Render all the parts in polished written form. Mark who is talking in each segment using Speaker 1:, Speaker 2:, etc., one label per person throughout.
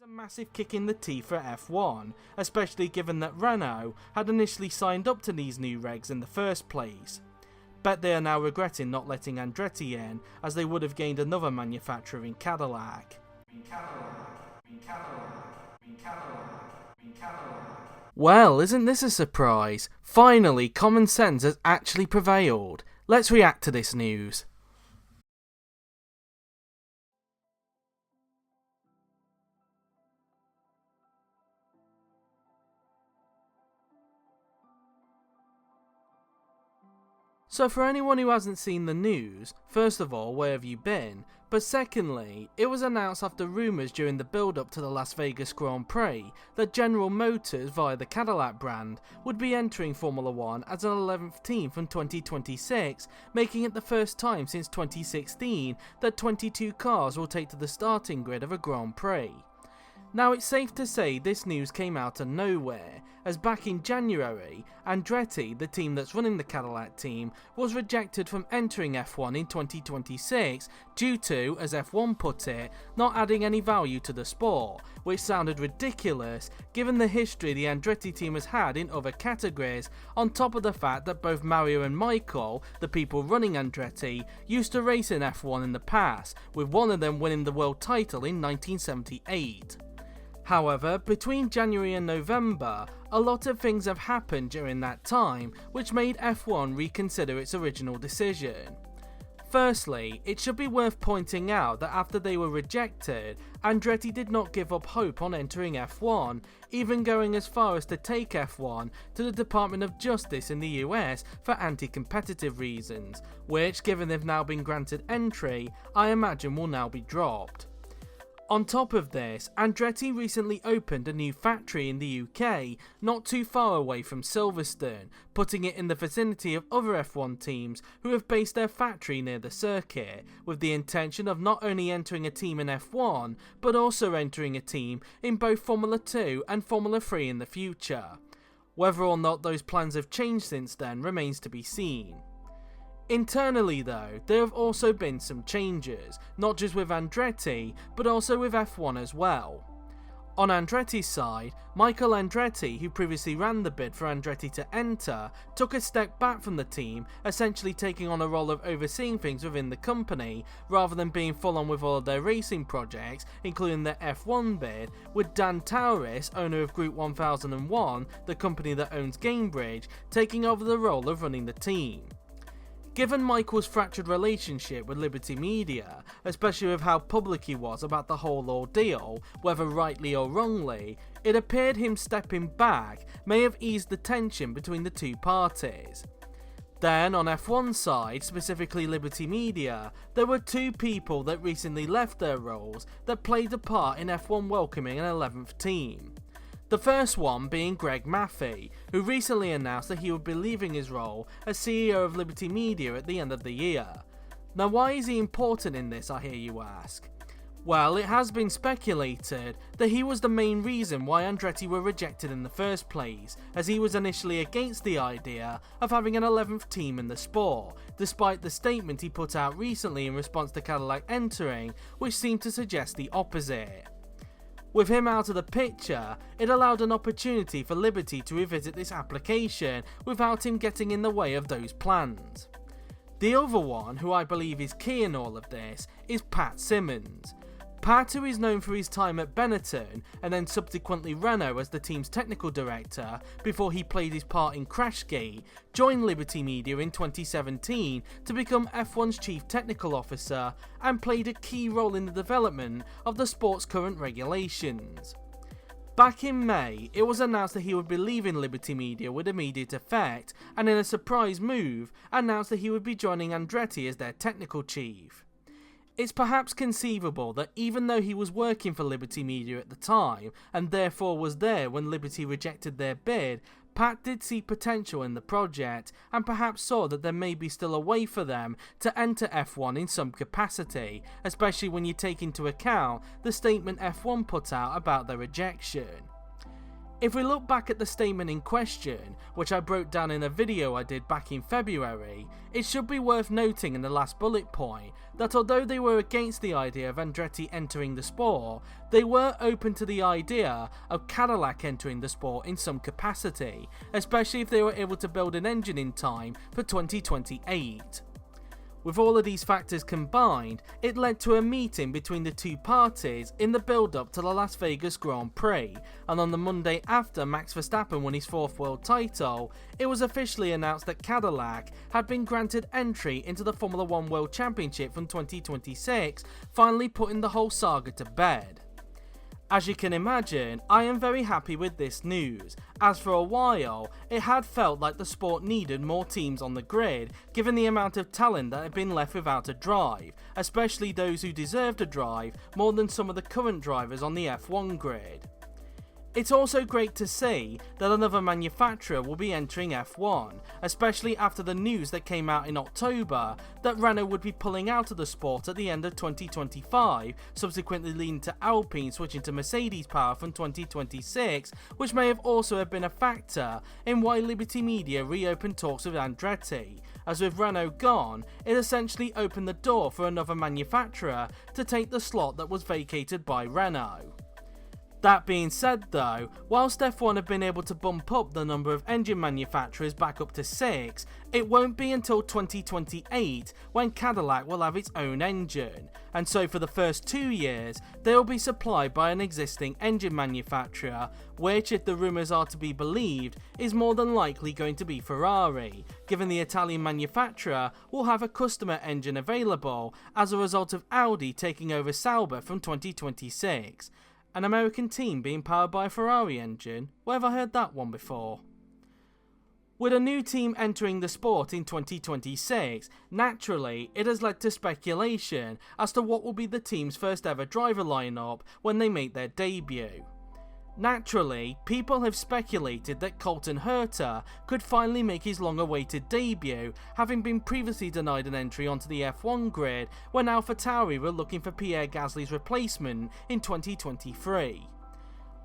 Speaker 1: a massive kick in the teeth for F1, especially given that Renault had initially signed up to these new regs in the first place. Bet they are now regretting not letting Andretti in, as they would have gained another manufacturer in Cadillac. Well, isn't this a surprise? Finally, common sense has actually prevailed. Let's react to this news. So for anyone who hasn't seen the news, first of all, where have you been? But secondly, it was announced after rumours during the build-up to the Las Vegas Grand Prix that General Motors, via the Cadillac brand, would be entering Formula 1 as an 11th team from 2026, making it the first time since 2016 that 22 cars will take to the starting grid of a Grand Prix. Now it's safe to say this news came out of nowhere, as back in January, Andretti, the team that's running the Cadillac team, was rejected from entering F1 in 2026 due to, as F1 put it, not adding any value to the sport, which sounded ridiculous given the history the Andretti team has had in other categories, on top of the fact that both Mario and Michael, the people running Andretti, used to race in F1 in the past, with one of them winning the world title in 1978. However, between January and November, a lot of things have happened during that time, which made F1 reconsider its original decision. Firstly, it should be worth pointing out that after they were rejected, Andretti did not give up hope on entering F1, even going as far as to take F1 to the Department of Justice in the US for anti-competitive reasons, which, given they've now been granted entry, I imagine will now be dropped. On top of this, Andretti recently opened a new factory in the UK, not too far away from Silverstone, putting it in the vicinity of other F1 teams who have based their factory near the circuit, with the intention of not only entering a team in F1, but also entering a team in both Formula 2 and Formula 3 in the future. Whether or not those plans have changed since then remains to be seen. Internally though, there have also been some changes, not just with Andretti, but also with F1 as well. On Andretti's side, Michael Andretti, who previously ran the bid for Andretti to enter, took a step back from the team, essentially taking on a role of overseeing things within the company, rather than being full on with all of their racing projects, including their F1 bid, with Dan Tauris, owner of Group 1001, the company that owns Gamebridge, taking over the role of running the team. Given Michael's fractured relationship with Liberty Media, especially with how public he was about the whole ordeal, whether rightly or wrongly, it appeared him stepping back may have eased the tension between the two parties. Then on F1's side, specifically Liberty Media, there were two people that recently left their roles that played a part in F1 welcoming an 11th team. The first one being Greg Maffei, who recently announced that he would be leaving his role as CEO of Liberty Media at the end of the year. Now why is he important in this, I hear you ask? Well, it has been speculated that he was the main reason why Andretti were rejected in the first place, as he was initially against the idea of having an 11th team in the sport, despite the statement he put out recently in response to Cadillac entering, which seemed to suggest the opposite. With him out of the picture, it allowed an opportunity for Liberty to revisit this application without him getting in the way of those plans. The other one, who I believe is key in all of this, is Pat Symonds. Pat, who is known for his time at Benetton and then subsequently Renault as the team's technical director before he played his part in Crashgate, joined Liberty Media in 2017 to become F1's chief technical officer and played a key role in the development of the sport's current regulations. Back in May, it was announced that he would be leaving Liberty Media with immediate effect, and in a surprise move, announced that he would be joining Andretti as their technical chief. It's perhaps conceivable that even though he was working for Liberty Media at the time, and therefore was there when Liberty rejected their bid, Pat did see potential in the project, and perhaps saw that there may be still a way for them to enter F1 in some capacity, especially when you take into account the statement F1 put out about their rejection. If we look back at the statement in question, which I broke down in a video I did back in February, it should be worth noting in the last bullet point that although they were against the idea of Andretti entering the sport, they were open to the idea of Cadillac entering the sport in some capacity, especially if they were able to build an engine in time for 2028. With all of these factors combined, it led to a meeting between the two parties in the build-up to the Las Vegas Grand Prix, and on the Monday after Max Verstappen won his 4th world title, it was officially announced that Cadillac had been granted entry into the Formula 1 World Championship from 2026, finally putting the whole saga to bed. As you can imagine, I am very happy with this news, as for a while, it had felt like the sport needed more teams on the grid, given the amount of talent that had been left without a drive, especially those who deserved a drive more than some of the current drivers on the F1 grid. It's also great to see that another manufacturer will be entering F1, especially after the news that came out in October that Renault would be pulling out of the sport at the end of 2025, subsequently leading to Alpine switching to Mercedes power from 2026, which may have also been a factor in why Liberty Media reopened talks with Andretti, as with Renault gone, it essentially opened the door for another manufacturer to take the slot that was vacated by Renault. That being said though, whilst F1 have been able to bump up the number of engine manufacturers back up to 6, it won't be until 2028 when Cadillac will have its own engine, and so for the first 2 years they will be supplied by an existing engine manufacturer, which, if the rumours are to be believed, is more than likely going to be Ferrari, given the Italian manufacturer will have a customer engine available as a result of Audi taking over Sauber from 2026. An American team being powered by a Ferrari engine? Where have I heard that one before? With a new team entering the sport in 2026, naturally it has led to speculation as to what will be the team's first ever driver lineup when they make their debut. Naturally, people have speculated that Colton Herta could finally make his long-awaited debut, having been previously denied an entry onto the F1 grid when AlphaTauri were looking for Pierre Gasly's replacement in 2023.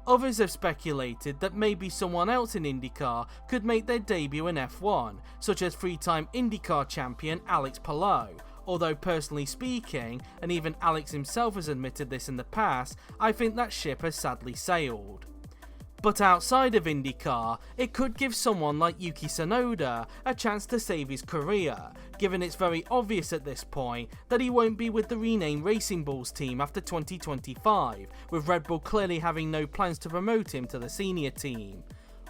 Speaker 1: Others have speculated that maybe someone else in IndyCar could make their debut in F1, such as three-time IndyCar champion Alex Palou. Although personally speaking, and even Alex himself has admitted this in the past, I think that ship has sadly sailed. But outside of IndyCar, it could give someone like Yuki Tsunoda a chance to save his career, given it's very obvious at this point that he won't be with the renamed Racing Bulls team after 2025, with Red Bull clearly having no plans to promote him to the senior team.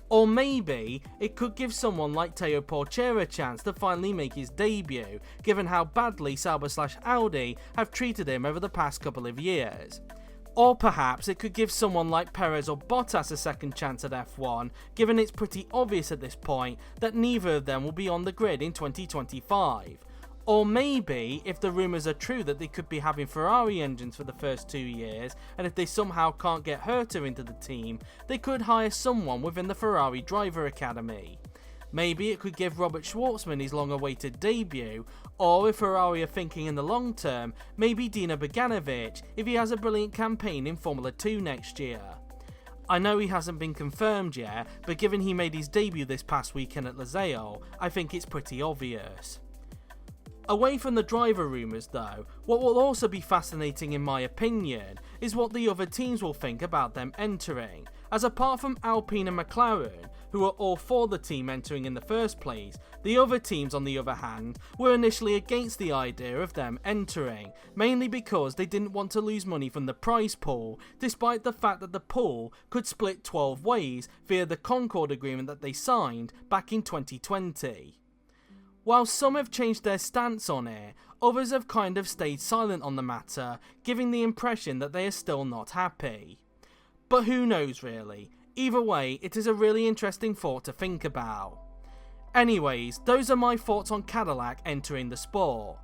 Speaker 1: Or maybe it could give someone like Teo Porcher a chance to finally make his debut, given how badly Sauber/Audi have treated him over the past couple of years. Or perhaps it could give someone like Perez or Bottas a second chance at F1, given it's pretty obvious at this point that neither of them will be on the grid in 2025. Or maybe, if the rumours are true that they could be having Ferrari engines for the first 2 years, and if they somehow can't get Herta into the team, they could hire someone within the Ferrari driver academy. Maybe it could give Robert Schwartzman his long-awaited debut, or if Ferrari are thinking in the long term, maybe Dino Beganovic if he has a brilliant campaign in Formula 2 next year. I know he hasn't been confirmed yet, but given he made his debut this past weekend at Losail, I think it's pretty obvious. Away from the driver rumours though, what will also be fascinating in my opinion is what the other teams will think about them entering, as apart from Alpine and McLaren, who are all for the team entering in the first place, the other teams on the other hand were initially against the idea of them entering, mainly because they didn't want to lose money from the prize pool, despite the fact that the pool could split 12 ways via the Concord agreement that they signed back in 2020. While some have changed their stance on it, others have kind of stayed silent on the matter, giving the impression that they are still not happy. But who knows really, either way it is a really interesting thought to think about. Anyways, those are my thoughts on Cadillac entering the sport.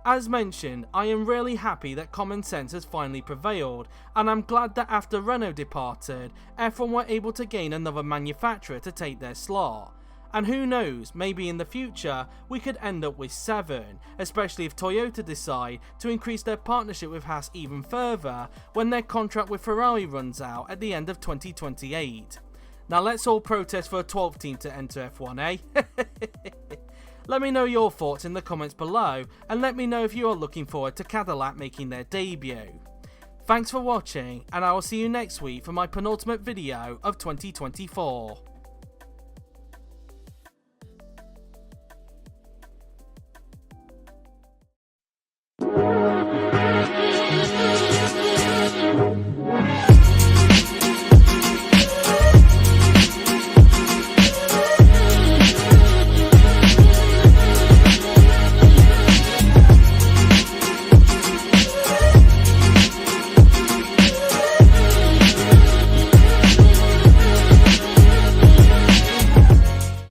Speaker 1: As mentioned, I am really happy that common sense has finally prevailed, and I'm glad that after Renault departed, F1 were able to gain another manufacturer to take their slot. And who knows, maybe in the future we could end up with 7, especially if Toyota decide to increase their partnership with Haas even further when their contract with Ferrari runs out at the end of 2028. Now let's all protest for a 12th team to enter F1, eh? Let me know your thoughts in the comments below, and let me know if you are looking forward to Cadillac making their debut. Thanks for watching, and I will see you next week for my penultimate video of 2024.